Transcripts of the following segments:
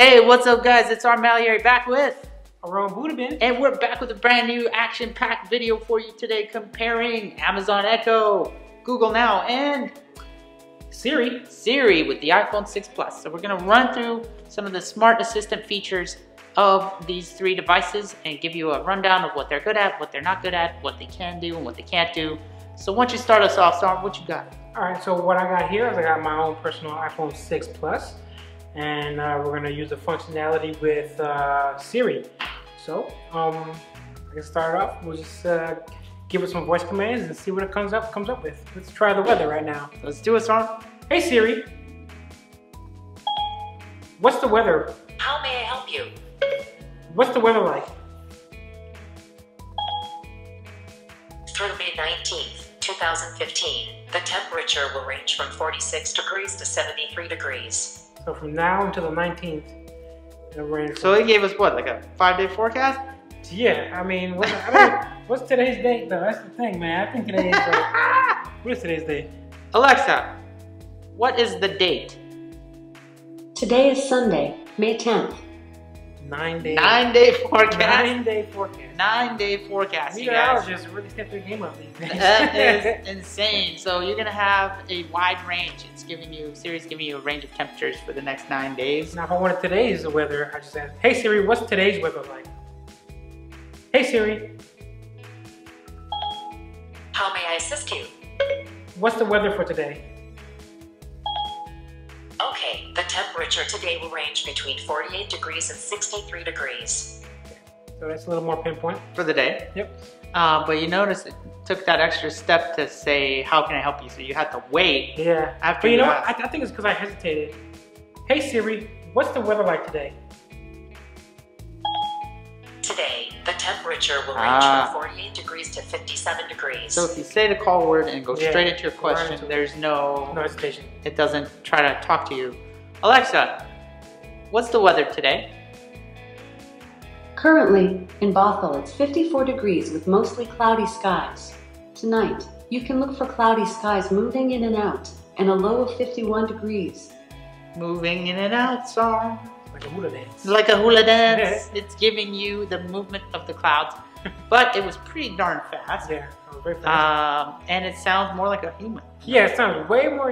Hey, what's up guys? It's our Malieri back with Around Budabin. and we're back with a brand new action-packed video for you today comparing Amazon Echo, Google Now, and Siri with the iPhone 6 Plus. So we're gonna run through some of the smart assistant features of these three devices and give you a rundown of what they're good at, what they're not good at, what they can do and what they can't do. So once you start us off, Sam, what you got? All right, so what I got here is I got my own personal iPhone 6 Plus, and we're gonna use the functionality with Siri. So I can start off. We'll just give it some voice commands and see what it comes up with. Let's try the weather right now. Let's do it, Sam. Hey Siri, what's the weather? How may I help you? What's the weather like? Through May 19th, 2015, the temperature will range from 46 degrees to 73 degrees. So from now until the 19th, it'll range. So he gave us what, like a 5-day forecast? Yeah, I mean, what's today's date though? That's the thing, man. I think today is like, what is today's date? Alexa, what is the date? Today is Sunday, May 10th. 9 days. 9-day forecast. 9-day forecast. 9-day forecast, you guys. Meteorologists really step their game up these days. That is insane. So you're gonna have a wide range. Siri's giving you a range of temperatures for the next 9 days. Now, if I wanted today's weather, I just ask, hey Siri, what's today's weather like? Hey Siri, How may I assist you? what's the weather for today? Okay, the temperature today will range between 48 degrees and 63 degrees. So that's a little more pinpoint. For the day. Yep. But you notice it took that extra step to say, how can I help you? So you had to wait. Yeah. After But you know what? asked. I think it's because I hesitated. Hey Siri, what's the weather like today? Today, the temperature will range from 48 degrees to 57 degrees. So if you say the call word and go Yeah, straight into your right question, into it. there's no hesitation. it doesn't try to talk to you. Alexa, what's the weather today? Currently, in Bothell, it's 54 degrees with mostly cloudy skies. Tonight, you can look for cloudy skies moving in and out, and a low of 51 degrees. Moving in and out, song. Like a hula dance. Like a hula dance. It's giving you the movement of the clouds. But it was pretty darn fast. Yeah, it was very fast. And it sounds more like a human. Yeah, it sounds way more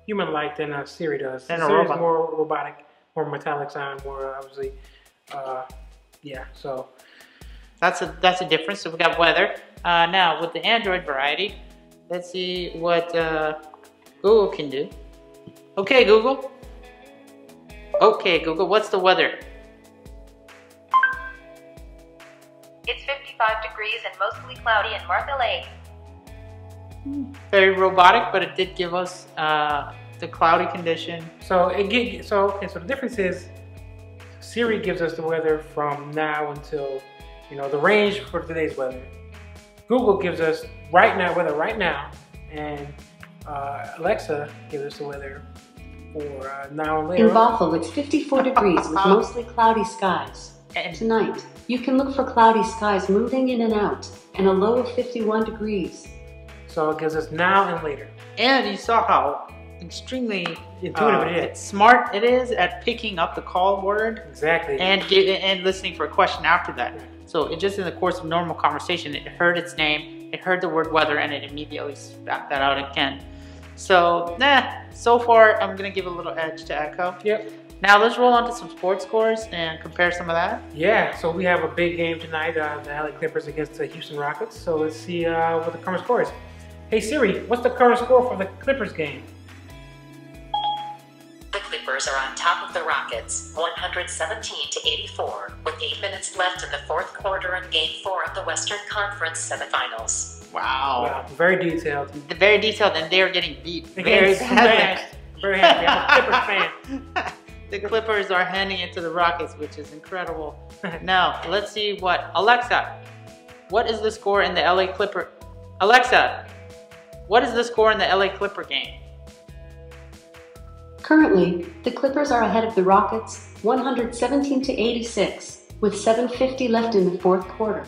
human-like than Siri does. Than a Siri's robot. more robotic, more metallic sound, more obviously. Yeah, so. That's a difference. So we got weather. Now with the Android variety, let's see what Google can do. Okay, Google. Okay, Google, what's the weather? It's 55 degrees and mostly cloudy in Martha Lake. Very robotic, but it did give us the cloudy condition. So the difference is Siri gives us the weather from now until, the range for today's weather. Google gives us weather right now, and Alexa gives us the weather for now and later. In Bothell, it's 54 degrees with mostly cloudy skies. And Tonight, you can look for cloudy skies moving in and out, and a low of 51 degrees. So it gives us now and later. And you saw how extremely Intuitive it is. smart it is at picking up the call word Exactly. and listening for a question after that. So it just in the course of normal conversation, it heard its name, it heard the word weather, and it immediately spat that out again. So so far I'm gonna give a little edge to Echo. Yep. Now let's roll on to some sports scores and compare some of that. Yeah, so we have a big game tonight, the LA Clippers against the Houston Rockets. So let's see what the current score is. Hey Siri, what's the current score for the Clippers game? The Clippers are on top of the Rockets, 117 to 84, with 8 minutes left in the fourth quarter in Game 4 of the Western Conference semifinals. Wow. Wow, very detailed. Very detailed, and they are getting beat Again, very badly. very happy. I'm a Clippers fan. The Clippers are handing it to the Rockets, which is incredible. Now, let's see what Alexa, what is the score in the LA Clipper? Alexa, what is the score in the LA Clipper game? Currently, the Clippers are ahead of the Rockets, 117 to 86, with 7:50 left in the fourth quarter.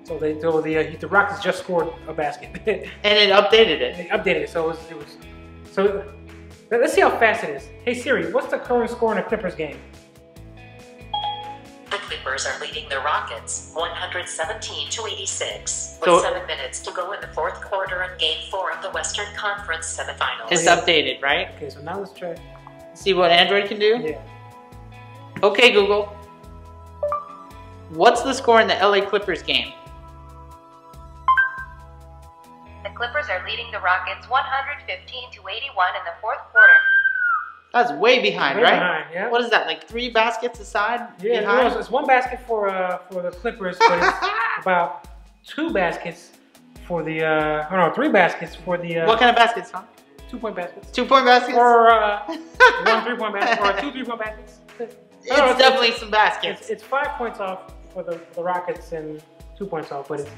So the Rockets just scored a basket. And it updated it. They updated it, so it was Let's see how fast it is. Hey Siri, what's the current score in the Clippers game? The Clippers are leading the Rockets 117 to 86 with So- 7 minutes to go in the fourth quarter in Game 4 of the Western Conference semifinals. It's updated, right? Okay, so now let's try. See what Android can do? Yeah. Okay, Google. What's the score in the LA Clippers game? The Clippers are leading the Rockets 115 to 81 in the fourth quarter. That's way behind, Way right? behind, yeah. What is that, like 3 baskets aside? Yeah, behind? no, it's one basket for the Clippers, but it's about 2 baskets for the, 3 baskets for the, What kind of baskets, huh? 2-point baskets. 2-point baskets? Or 1 3-point basket, or 2 3-point baskets. It's definitely some baskets. It's 5 points off for the Rockets and 2 points off, but it's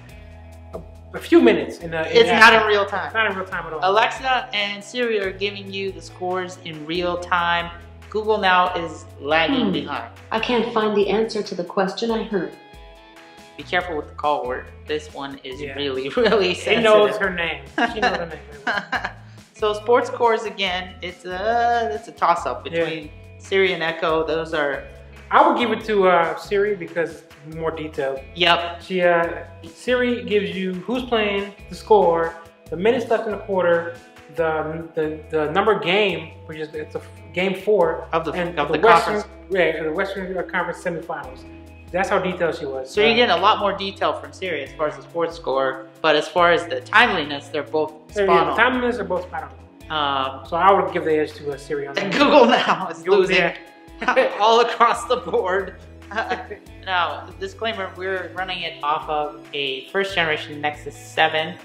a few minutes in the. It's not in real time. It's not in real time at all. Alexa and Siri are giving you the scores in real time. Google now is lagging behind. I can't find the answer to the question I heard. Be careful with the call word. This one is Yeah. really, really She sensitive. knows her name. She knows her name. Very well. So sports scores again. It's a toss-up between Siri and Echo. Those are I would give it to Siri because it's more detailed. yep. She Siri gives you who's playing, the score, the minutes left in the quarter, the number game, which is it's a game 4 Of the Western, conference. Yeah, the Western Conference semifinals. That's how detailed she was. So you're getting a lot more detail from Siri as far as the sports score, but as far as the timeliness, they're both spot the on. timeliness are both spot on. So I would give the edge to Siri on And that. Google now is Google, losing yeah. all across the board. Now, disclaimer, we're running it off of a first generation Nexus 7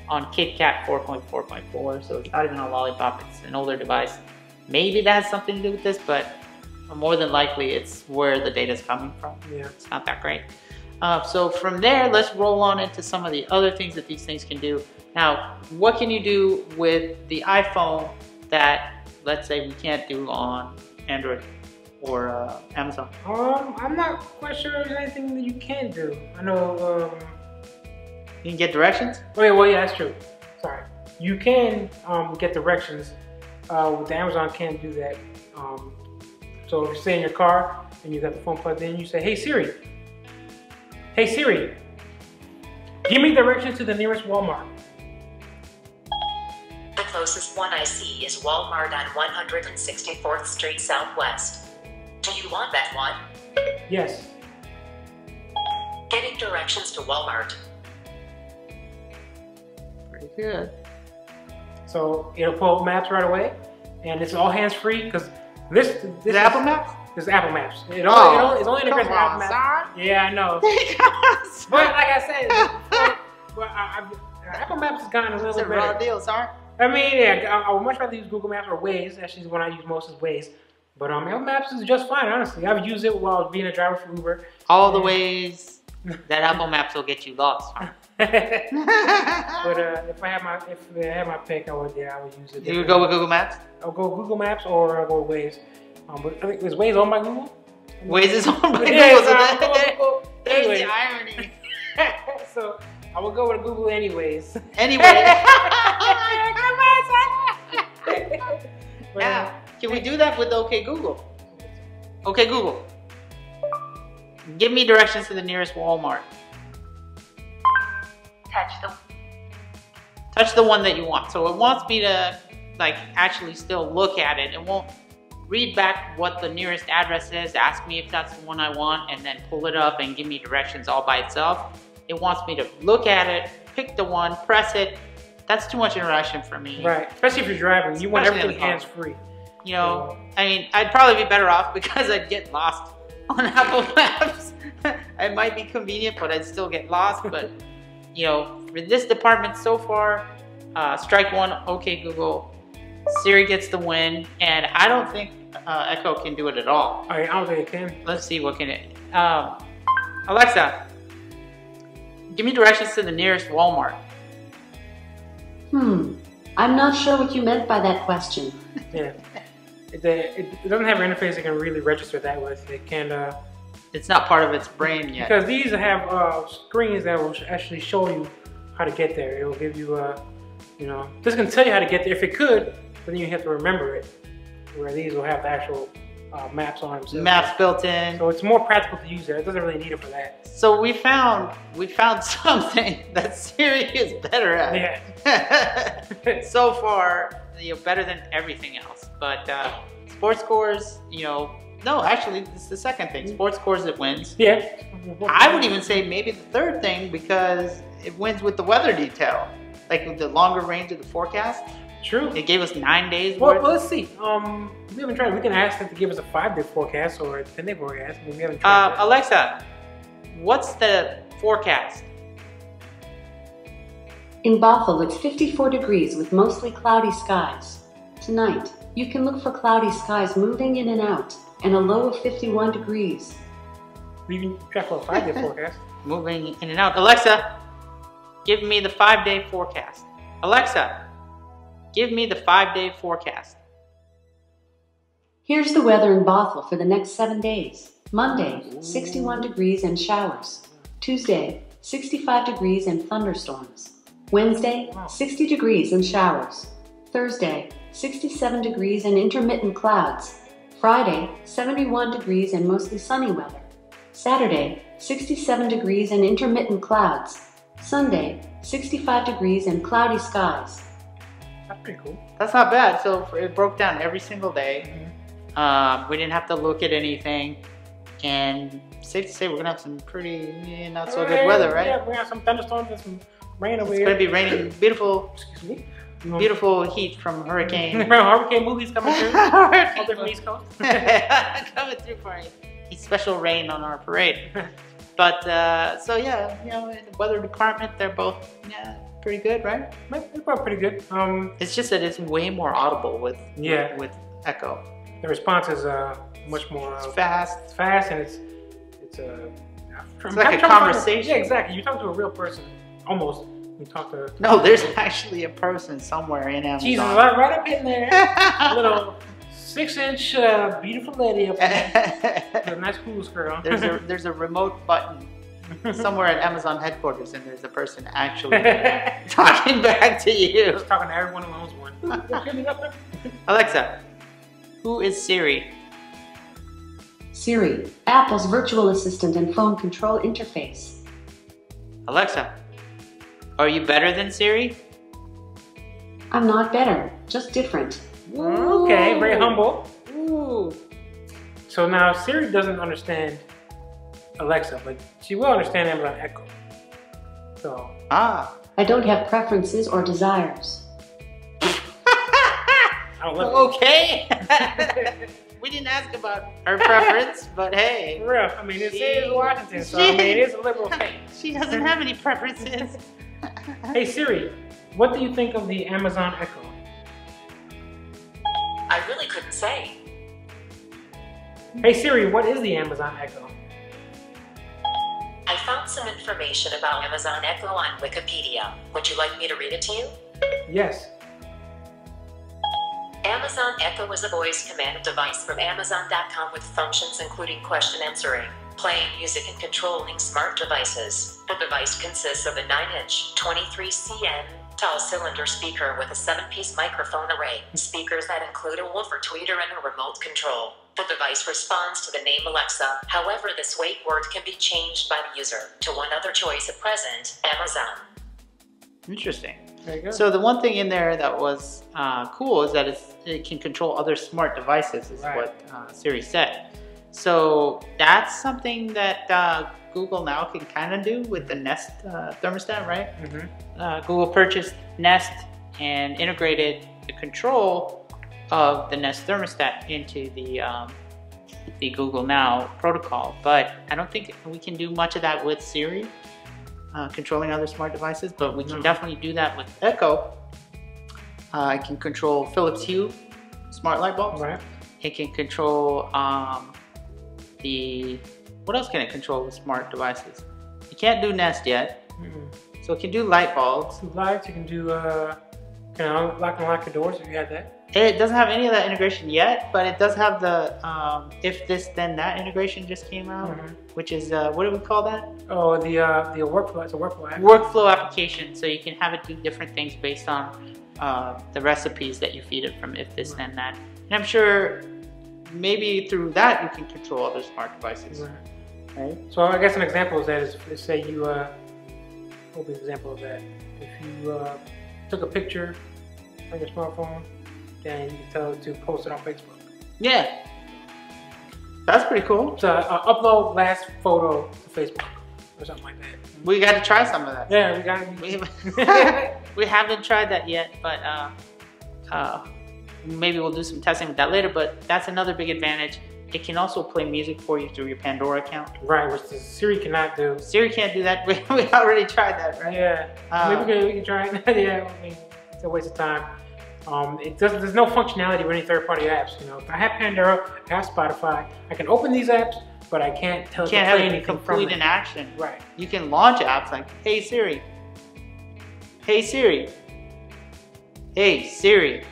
on KitKat 4.4.4, so it's not even a Lollipop, it's an older device. Maybe that has something to do with this, but more than likely it's where the data is coming from. Yeah. It's not that great. So from there, let's roll on into some of the other things that these things can do. Now, what can you do with the iPhone that, let's say, we can't do on Android or Amazon? I'm not quite sure there's anything that you can do. I know. You can get directions? Oh yeah, well yeah, that's true. Sorry, you can get directions. With the Amazon can't do that. So if you stay in your car and you got the phone plugged in, you say, "Hey Siri, give me directions to the nearest Walmart." The closest one I see is Walmart on 164th Street Southwest. Do you want that one? Yes. Getting directions to Walmart. Pretty good. So it'll pull up maps right away, and it's all hands free because this Is is it Apple Maps? This is Apple Maps. It's only come integrated with Apple on, Maps. son. Yeah, I know. Come on, son. But like I said, Apple Maps has gotten a It's little a raw better. deal, sorry. I mean, yeah, I would much rather use Google Maps or Waze. Actually, the one I use most is Waze. But Apple Maps is just fine, honestly. I've used it while being a driver for Uber. All the ways that Apple Maps will get you lost. Huh? But if I had my pick, I would use it. You would go with Google Maps? I'll go Google Maps or I'll go Waze. But I think is Waze owned by Google? Waze is on by Yeah, Google, so so I'll go with Google. there's Anyway. the irony. So I will go with Google anyways. Anyway, But, now, can we do that with OK Google? OK Google, give me directions to the nearest Walmart. Touch the one that you want. So it wants me to like actually still look at it. It won't read back what the nearest address is, ask me if that's the one I want, and then pull it up and give me directions all by itself. It wants me to look at it, pick the one, press it. That's too much interaction for me. right, especially if you're driving, you want Especially in everything the car. hands-free. You know, I mean, I'd probably be better off because I'd get lost on Apple Maps. It might be convenient, but I'd still get lost. But, you know, for this department so far, strike one, OK Google. Siri gets the win, and I don't think Echo can do it at all. I don't think it can. Let's see, what can it... Alexa, give me directions to the nearest Walmart. I'm not sure what you meant by that question. Yeah. It doesn't have an interface it can really register that with. It can, It's not part of its brain yet. because these have screens that will actually show you how to get there. It will give you, you know, this can tell you how to get there. If it could, but then you have to remember it. Where these will have the actual maps on them. So Maps built in. So it's more practical to use there. It doesn't really need it for that. So we found something that Siri is better at. Yeah. So far, better than everything else. But sports scores, no, actually, this is the second thing. Sports scores, it wins. Yeah. I would even say maybe the third thing because it wins with the weather detail, like with the longer range of the forecast. True. It gave us 9 days Well, worth. let's see. We haven't tried. We can ask them to give us a 5-day forecast or a 10-day forecast. I mean, we haven't tried. Alexa, what's the forecast? In Bothell, it's 54 degrees with mostly cloudy skies. Tonight, you can look for cloudy skies moving in and out, and a low of 51 degrees. We can try for a 5-day forecast. Moving in and out. Alexa, give me the 5-day forecast. Alexa, give me the 5-day forecast. Here's the weather in Bothell for the next 7 days. Monday, 61 degrees and showers. Tuesday, 65 degrees and thunderstorms. Wednesday, 60 degrees and showers. Thursday, 67 degrees and intermittent clouds. Friday, 71 degrees and mostly sunny weather. Saturday, 67 degrees and intermittent clouds. Sunday, 65 degrees and cloudy skies. That's pretty cool. That's not bad. So it broke down every single day. We didn't have to look at anything. And safe to say we're going to have some pretty not so good weather, right? Yeah, we're going to have some thunderstorms and some rain over It's here. going to be raining beautiful, Excuse me? beautiful heat from hurricane. Hurricane movies coming through. All different Hurricane East Coast. coming through for a special rain on our parade. But so yeah, in the weather department, they're both pretty good, right? They're probably pretty good. It's just that it's way more audible with Echo. The response is much more It's fast. It's fast and it's like a conversation. Yeah, exactly. You talk to a real person, almost. You talk to. No, there's actually a person somewhere in Amazon. Jesus, right up in there. A little 6-inch beautiful lady up there. A nice cool girl. There's a remote button somewhere at Amazon headquarters, and there's a person actually talking back to you. Just talking to everyone who owns one. Alexa, who is Siri? Siri, Apple's virtual assistant and phone control interface. Alexa, are you better than Siri? I'm not better, just different. Okay, very humble. Ooh. So now Siri doesn't understand Alexa, but she will understand Amazon Echo. So. I don't have preferences or desires. Okay. We didn't ask about her preference, but hey. For real, I mean, it is Washington, so I mean, it is a liberal state. She doesn't have any preferences. Hey Siri, what do you think of the Amazon Echo? I really couldn't say. Hey Siri, what is the Amazon Echo? I found some information about Amazon Echo on Wikipedia. Would you like me to read it to you? Yes. Amazon Echo is a voice command device from Amazon.com with functions including question answering, playing music, and controlling smart devices. The device consists of a 9-inch, 23 cm tall cylinder speaker with a 7-piece microphone array, speakers that include a woofer tweeter and a remote control. The device responds to the name Alexa, however this wait word can be changed by the user to one other choice at present, Amazon. Interesting. There you go. So the one thing in there that was cool is that it can control other smart devices, is what Siri said. So that's something that Google now can kind of do with the Nest thermostat, right? Google purchased Nest and integrated the control of the Nest thermostat into the Google Now protocol. But I don't think we can do much of that with Siri. Controlling other smart devices, but we can definitely do that with Echo. It can control Philips Hue smart light bulbs. Right. It can control what else can it control with smart devices? You can't do Nest yet, so it can do light bulbs. Lights, you can do, can unlock and lock the doors if you had that. It doesn't have any of that integration yet, but it does have the if this then that integration just came out, which is what do we call that? Oh, the workflow. It's a workflow app. Workflow application. So you can have it do different things based on the recipes that you feed it from if this then that. And I'm sure maybe through that you can control other smart devices. Right? So I guess an example of that is, let's say you, what would be an example of that? If you took a picture on your smartphone, then you can tell it to post it on Facebook. Yeah. That's pretty cool. So upload last photo to Facebook or something like that. We got to try some of that. Yeah, we got to. We haven't tried that yet, but maybe we'll do some testing with that later. But that's another big advantage. It can also play music for you through your Pandora account. Right, which the Siri cannot do. Siri can't do that. We already tried that, right? Yeah. Maybe we can try it. Yeah, I mean, it's a waste of time. There's no functionality with any third-party apps. You know, if I have Pandora, I have Spotify, I can open these apps, but I can't tell it to play anything complete an action. Right. You can launch apps like, hey Siri. Hey Siri. Hey Siri.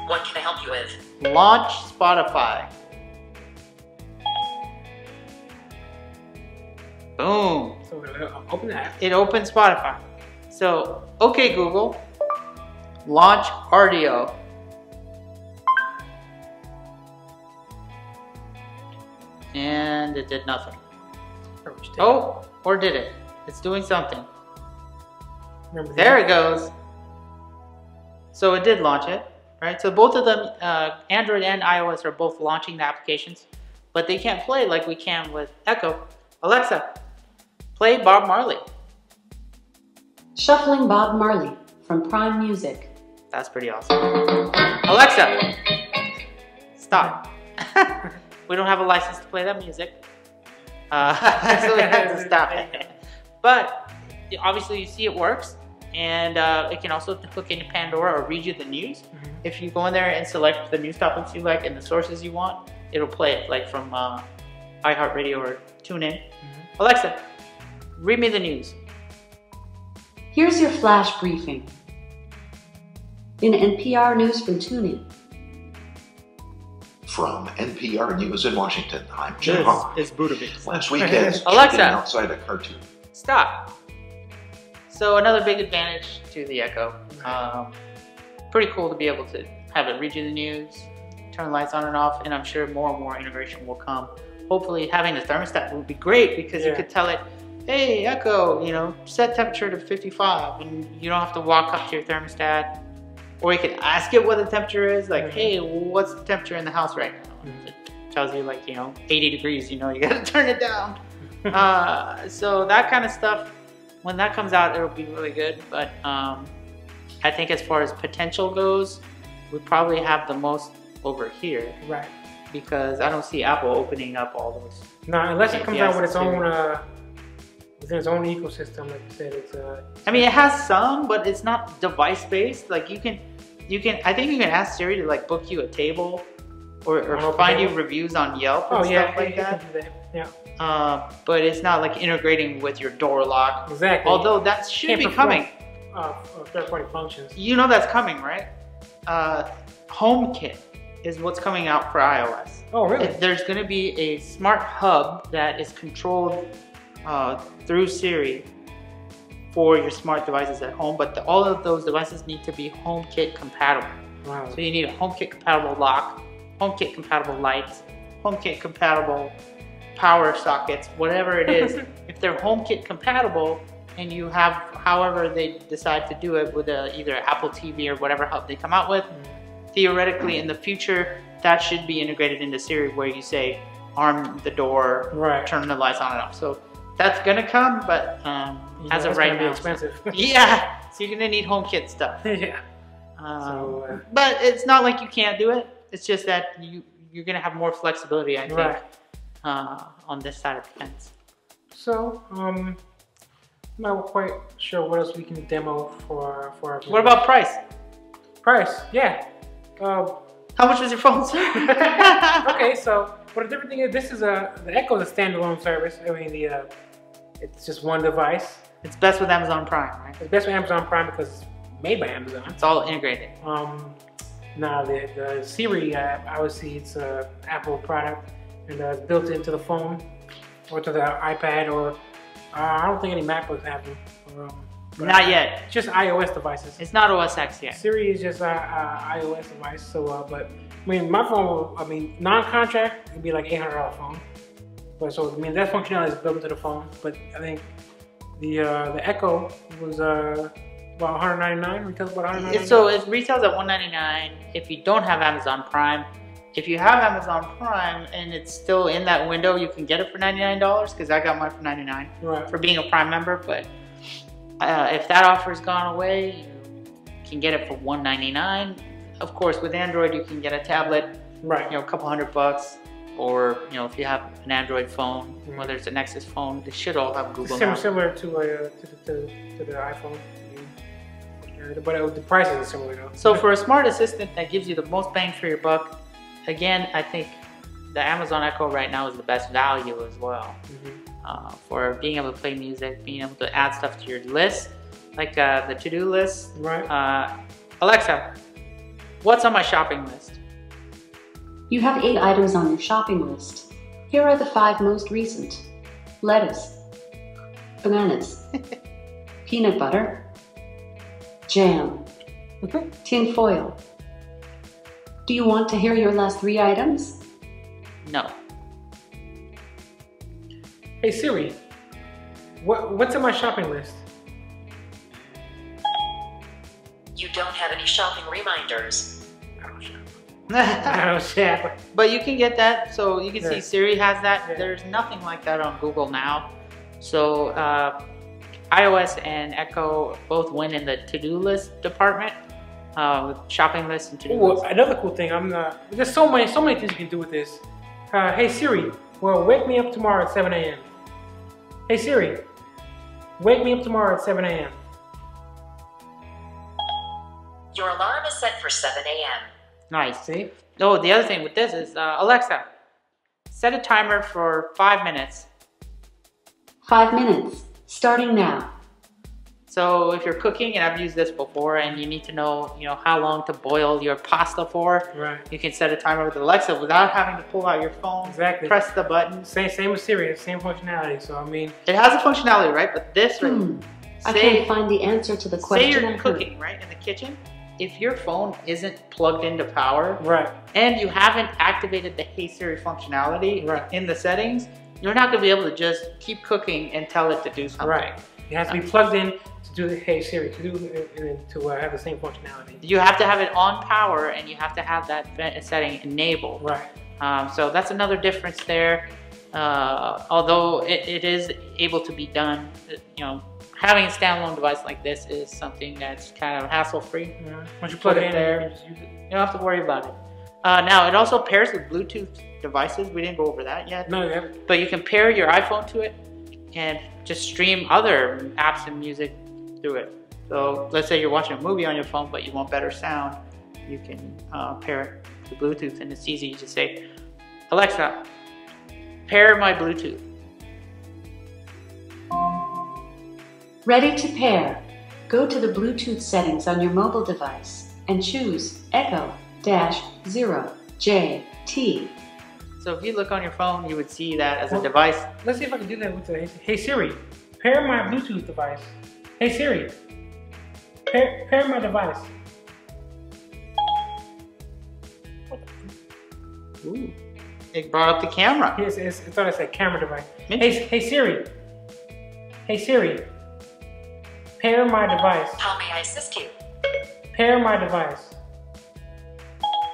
What can I help you with? Launch Spotify. Boom. So open the app. It opens Spotify. So, okay Google, launch RDO. And it did nothing. Oh, or did it? It's doing something. There it goes. So it did launch it, right? So both of them, Android and iOS, are both launching the applications, but they can't play like we can with Echo. Alexa, play Bob Marley. Shuffling Bob Marley from Prime Music. That's pretty awesome. Alexa, stop. We don't have a license to play that music, so we have to stop it. But obviously you see it works, and it can also hook into Pandora or read you the news. If you go in there and select the news topics you like and the sources you want, it'll play it like from iHeartRadio or TuneIn. Alexa, read me the news. Here's your flash briefing. In NPR News from TuneIn. From NPR News in Washington, I'm Jim Hahn. This is Budapest. Last weekend, Alexa, outside a cartoon. Stop. So another big advantage to the Echo. Pretty cool to be able to have it read you the news, turn lights on and off, and I'm sure more and more integration will come. Hopefully having the thermostat will be great because you could tell it, hey Echo, you know, set temperature to 55, and you don't have to walk up to your thermostat. Or you can ask it what the temperature is, like, hey, what's the temperature in the house right now? It tells you like, you know, 80 degrees, you know, you gotta turn it down. So that kind of stuff, when that comes out, it'll be really good. But I think as far as potential goes, we probably have the most over here. Right. Because I don't see Apple opening up all those. No, unless it comes out with its own, within its own ecosystem, like you said, it's I mean, it has some, but it's not device-based. Like you can, I think you can ask Siri to like book you a table, or find you reviews on Yelp and stuff like that. Can do that. Yeah. But it's not like integrating with your door lock. Exactly. Although that should be coming. Third-party functions. You know that's coming, right? HomeKit is what's coming out for iOS. Oh, really? There's going to be a smart hub that is controlled through Siri for your smart devices at home, but all of those devices need to be HomeKit compatible. Wow. So you need a HomeKit compatible lock, HomeKit compatible lights, HomeKit compatible power sockets, whatever it is. If they're HomeKit compatible and you have, however they decide to do it with either Apple TV or whatever hub they come out with, theoretically in the future that should be integrated into Siri where you say arm the door, turn the lights on and off. So that's gonna come, but as of right now, it's expensive. Yeah, so you're gonna need HomeKit stuff. Yeah. But it's not like you can't do it. It's just that you're gonna have more flexibility, I think, on this side of the fence. So, I'm not quite sure what else we can demo for our What about price? Price, yeah. How much was your phone, sir? Okay, so the different thing is this is the Echo is a standalone service. I mean, it's just one device. It's best with Amazon Prime, right? It's best with Amazon Prime because it's made by Amazon. It's all integrated. Now the Siri app, obviously it's an Apple product, and it's built into the phone or to the iPad, or I don't think any MacBooks have them. Not yet. Just iOS devices. It's not OS X yet. Siri is just an iOS device. So, but I mean, my phone. I mean, non-contract it'd be like $800 phone. But so I mean, that functionality is built into the phone. But I think the Echo was about $199. Retails about $199. So it retails at $199 if you don't have Amazon Prime. If you have Amazon Prime and it's still in that window, you can get it for $99 because I got mine for $99 for being a Prime member. But if that offer's gone away, you can get it for $199. Of course, with Android, you can get a tablet, right? You know, a couple $100, or you know, if you have an Android phone, whether it's a Nexus phone, they should all have Google. Similar to the iPhone, but the prices are similar though. So for a smart assistant that gives you the most bang for your buck, again, I think the Amazon Echo right now is the best value as well. For being able to play music, being able to add stuff to your list, like the to-do list. Right. Alexa, what's on my shopping list? You have 8 items on your shopping list. Here are the 5 most recent. Lettuce, bananas, peanut butter, jam, tin foil. Do you want to hear your last 3 items? No. Hey Siri, what's on my shopping list? You don't have any shopping reminders. I don't shop. But you can get that, so you can see Siri has that. Yeah. There's nothing like that on Google now. So iOS and Echo both win in the to-do list department with shopping lists and to-do lists. Another cool thing, there's so many things you can do with this. Hey Siri, well, wake me up tomorrow at 7 a.m. Hey Siri, wake me up tomorrow at 7 a.m. Your alarm is set for 7 a.m. Nice. See? Oh, the other thing with this is, Alexa, set a timer for 5 minutes. 5 minutes, starting now. So if you're cooking, and I've used this before, and you need to know, how long to boil your pasta for, you can set a timer with Alexa without having to pull out your phone. Exactly. Press the button. Same with Siri, same functionality. So I mean, it has a functionality, right? But this, I can't find the answer to the question. Say you're cooking, right, in the kitchen. If your phone isn't plugged into power, and you haven't activated the Hey Siri functionality in the settings, you're not going to be able to just keep cooking and tell it to do something. Right. It has to be plugged in to do the Hey Siri, to have the same functionality. You have to have it on power, and you have to have that setting enabled. Right. So that's another difference there. Although it is able to be done, having a standalone device like this is something that's kind of hassle-free. Once you plug it in there, you don't have to worry about it. Now, it also pairs with Bluetooth devices. We didn't go over that yet. No, you haven't. But you can pair your iPhone to it and just stream other apps and music through it. So let's say you're watching a movie on your phone, but you want better sound. You can pair it to Bluetooth, and it's easy. You just say, Alexa, pair my Bluetooth. Ready to pair. Go to the Bluetooth settings on your mobile device and choose Echo-0JT. So if you look on your phone, you would see that as a device. Let's see if I can do that with the Hey Siri, pair my Bluetooth device. Hey Siri, pair my device. Ooh, it brought up the camera. Yes, I thought it said camera device. Hey Siri, pair my device. How may I assist you? Pair my device.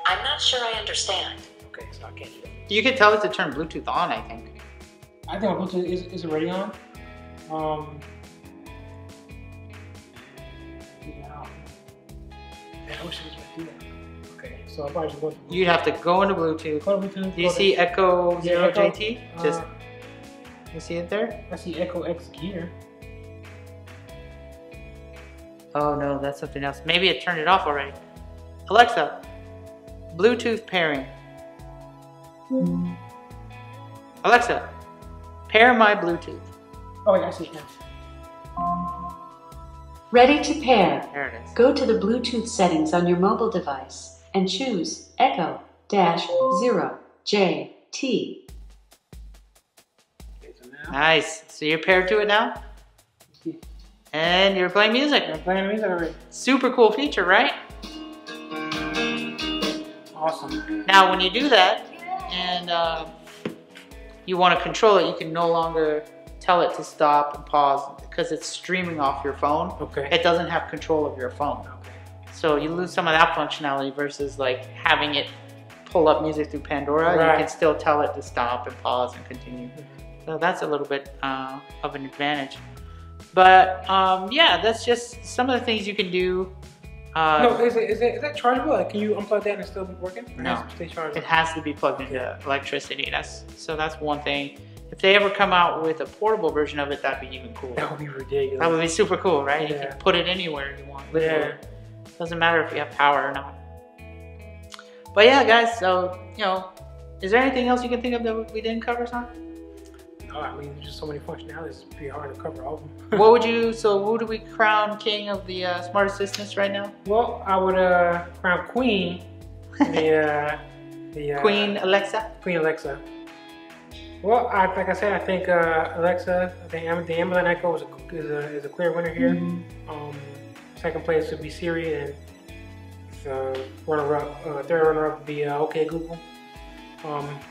I'm not sure I understand. Okay, so I can't do that. You can tell it to turn Bluetooth on, I think. I think my Bluetooth is already on. I wish I was going to do that. Okay, so I'll probably just go to Bluetooth. You'd have to go into Bluetooth. Go to Bluetooth. Do you see Echo 0JT? Just, you see it there? I see Echo X Gear. Oh no, that's something else. Maybe it turned it off already. Alexa, Bluetooth pairing. Alexa, pair my Bluetooth. Oh wait, I see it now. Ready to pair. There it is. Go to the Bluetooth settings on your mobile device and choose Echo-0JT. Nice. So you're paired to it now? And you're playing music. I'm playing music already. Super cool feature, right? Awesome. Now, when you do that, and you want to control it, you can no longer tell it to stop and pause because it's streaming off your phone. Okay. It doesn't have control of your phone. Okay. So you lose some of that functionality versus like having it pull up music through Pandora. Right. You can still tell it to stop and pause and continue. So that's a little bit of an advantage. But yeah, that's just some of the things you can do. No, is that chargeable? Like, can you unplug that and still be working? Or No. has to stay charged? It has to be plugged into electricity. So that's one thing. If they ever come out with a portable version of it, that'd be even cooler. That would be ridiculous. That would be super cool, right? You Yeah. can put it anywhere you want. Literally. Yeah. Doesn't matter if you have power or not. But yeah, guys, so, you know, is there anything else you can think of that we didn't cover, son? No, I mean, there's just so many functionalities. It's pretty hard to cover all of them. Who do we crown king of the smart assistants right now? Well, I would crown Queen, the Queen Alexa? Queen Alexa. Well, like I said, I think Alexa, the Amazon Echo is a clear winner here. Second place would be Siri, and third runner-up would be OK Google.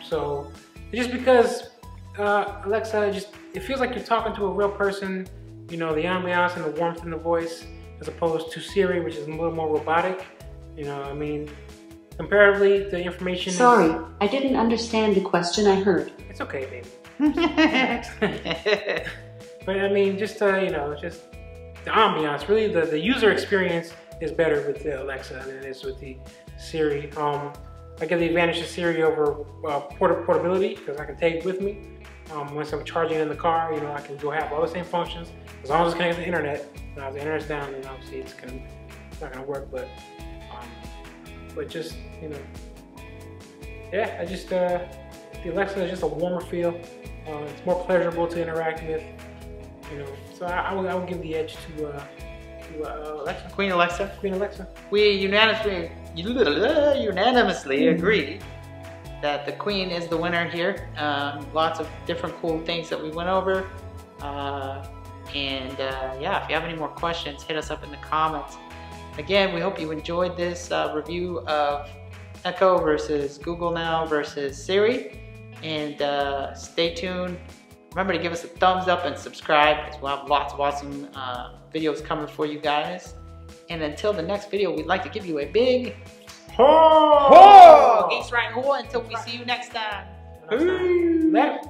So just because Alexa, it feels like you're talking to a real person. You know, the ambiance and the warmth in the voice, as opposed to Siri, which is a little more robotic. You know, I mean, comparatively, the information. Sorry, I didn't understand the question I heard. It's okay, baby. But I mean, just you know, just the ambiance. Really, the user experience is better with the Alexa than it is with the Siri. I give the advantage to Siri over portability because I can take it with me. Once I'm charging in the car, you know, I can go have all the same functions as long as it's connected to the internet. Now, if the internet's down, then obviously it's not gonna work. But just, you know, yeah, the Alexa is just a warmer feel. It's more pleasurable to interact with, you know. So I would give the edge to Alexa. Queen Alexa? Queen Alexa. We unanimously agree that the Queen is the winner here. Lots of different cool things that we went over. Yeah, if you have any more questions, hit us up in the comments. Again, we hope you enjoyed this review of Echo versus Google Now versus Siri. And stay tuned. Remember to give us a thumbs up and subscribe, because we'll have lots of awesome videos coming for you guys. And until the next video, we'd like to give you a big Ho! Geeks Right Ho! Until we see you next time. Later.